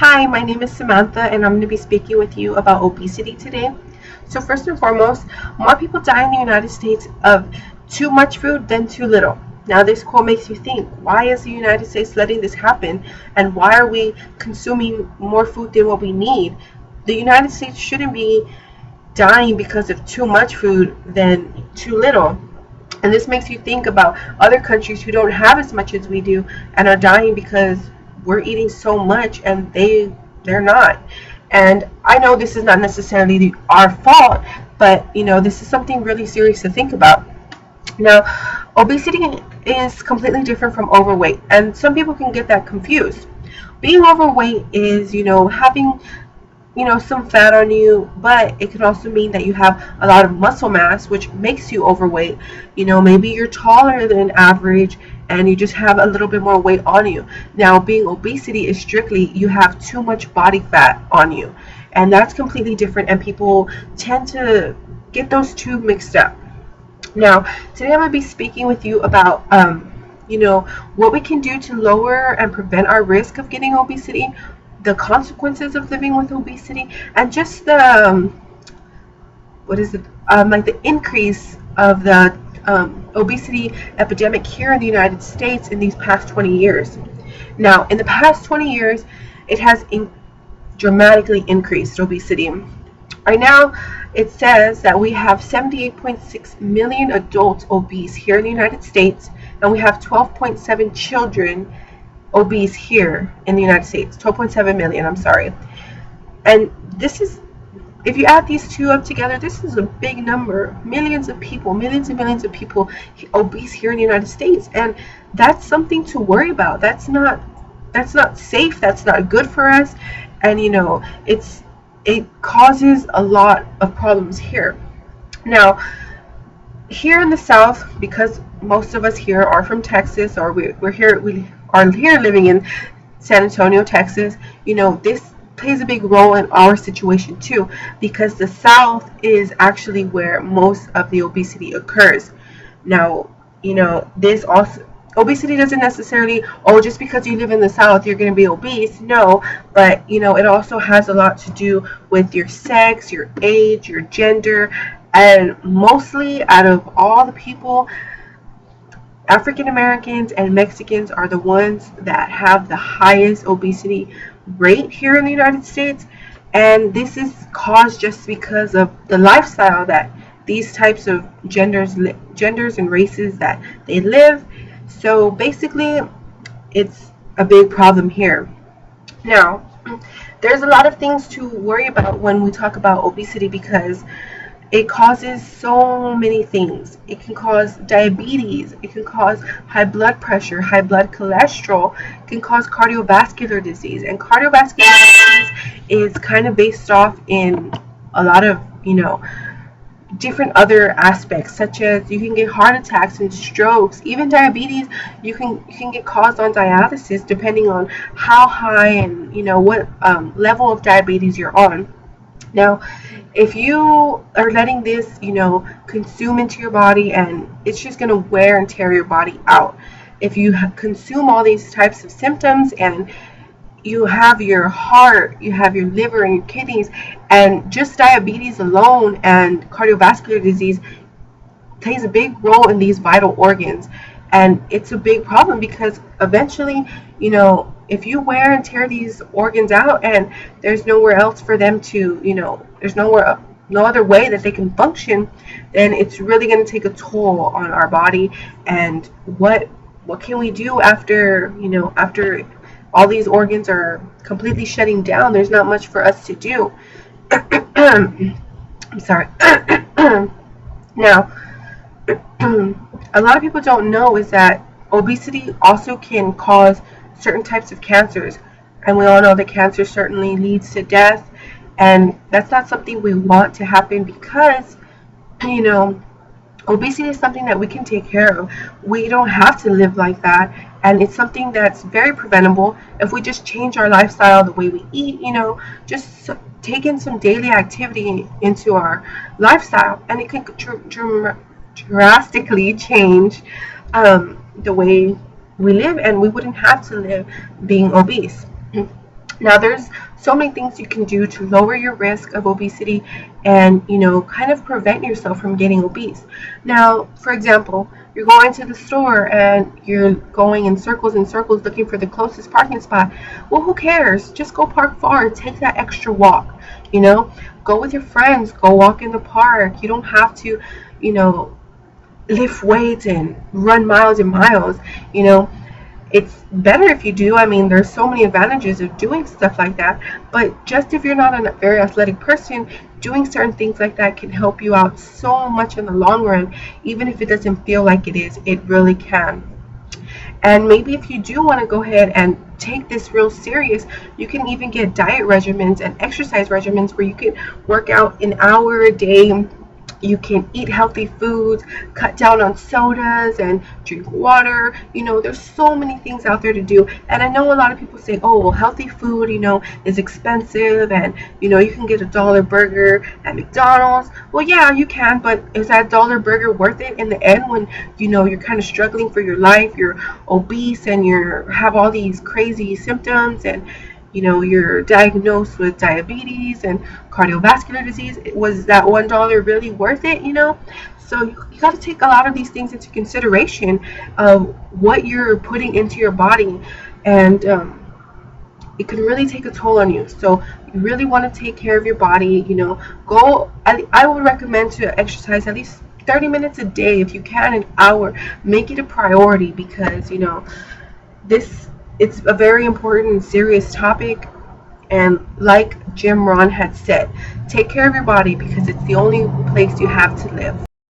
Hi, my name is Samantha, and I'm going to be speaking with you about obesity today. So, first and foremost, more people die in the United States of too much food than too little. Now, this quote makes you think, why is the United States letting this happen? And why are we consuming more food than what we need? The United States shouldn't be dying because of too much food than too little. And this makes you think about other countries who don't have as much as we do and are dying because we're eating so much and they're not. And I know this is not necessarily our fault, but this is something really serious to think about. Now, obesity is completely different from overweight, and some people can get that confused. Being overweight is, having some fat on you, but it can also mean that you have a lot of muscle mass, which makes you overweight. Maybe you're taller than average and you just have a little bit more weight on you. Now, being obesity is strictly you have too much body fat on you, and that's completely different, and people tend to get those two mixed up. Now, today I'm going to be speaking with you about what we can do to lower and prevent our risk of getting obesity, the consequences of living with obesity, and just the like the increase of the obesity epidemic here in the United States in these past 20 years. Now, in the past 20 years, it has dramatically increased obesity. Right now, it says that we have 78.6 million adults obese here in the United States, and we have 12.7 children obese here in the United States. 12.7 million, I'm sorry. And this is, if you add these two up together, this is a big number. Millions and millions of people obese here in the United States. And that's something to worry about. That's not safe. That's not good for us. And it causes a lot of problems here. Now, here in the South, because most of us here are from Texas, or we are here living in San Antonio, Texas, this plays a big role in our situation too, because the South is actually where most of the obesity occurs. Now, this also, obesity doesn't necessarily, just because you live in the South, you're going to be obese. No, but, it also has a lot to do with your sex, your age, your gender, and mostly out of all the people, African Americans and Mexicans are the ones that have the highest obesity rate here in the United States. And this is caused just because of the lifestyle that these types of genders and races that they live. So basically, it's a big problem here. Now, there's a lot of things to worry about when we talk about obesity, because it causes so many things. It can cause diabetes. It can cause high blood pressure, high blood cholesterol. It can cause cardiovascular disease. And cardiovascular disease is kind of based off in a lot of, different other aspects, such as you can get heart attacks and strokes. Even diabetes, you can get caused on dialysis depending on how high and what level of diabetes you're on. Now, if you are letting this, consume into your body, and it's just going to wear and tear your body out. If you consume all these types of symptoms, and you have your heart, you have your liver and your kidneys, and just diabetes alone and cardiovascular disease plays a big role in these vital organs. And it's a big problem because eventually, if you wear and tear these organs out and there's nowhere else for them to, there's no other way that they can function, then it's really going to take a toll on our body. And what can we do after all these organs are completely shutting down? There's not much for us to do. I'm sorry. Now, a lot of people don't know is that obesity also can cause certain types of cancers, and we all know that cancer certainly leads to death, and that's not something we want to happen, because obesity is something that we can take care of. We don't have to live like that, and it's something that's very preventable if we just change our lifestyle, the way we eat, just take in some daily activity into our lifestyle, and it can drastically change the way we live, and we wouldn't have to live being obese. Now, there's so many things you can do to lower your risk of obesity and, kind of prevent yourself from getting obese. Now, for example, you're going to the store and you're going in circles and circles looking for the closest parking spot. Well, who cares? Just go park far. Take that extra walk. You know, go with your friends. Go walk in the park. You don't have to, you know, lift weights and run miles and miles. You know, it's better if you do. I mean, there's so many advantages of doing stuff like that. But just if you're not a very athletic person, doing certain things like that can help you out so much in the long run. Even if it doesn't feel like it is, it really can. And maybe if you do want to go ahead and take this real serious, you can even get diet regimens and exercise regimens where you can work out an hour a day. You can eat healthy foods, cut down on sodas, and drink water. There's so many things out there to do. And I know a lot of people say, oh, well, healthy food, is expensive, and, you can get $1 burger at McDonald's. Well, yeah, you can, but is that $1 burger worth it in the end when, you're kind of struggling for your life, you're obese, and you have all these crazy symptoms, and you're diagnosed with diabetes and cardiovascular disease? Was that $1 really worth it? So you got to take a lot of these things into consideration of what you're putting into your body, and it can really take a toll on you. So you really want to take care of your body. Go. I would recommend to exercise at least 30 minutes a day if you can, an hour. Make it a priority, because this it's a very important and serious topic. And like Jim Rohn had said, take care of your body, because it's the only place you have to live.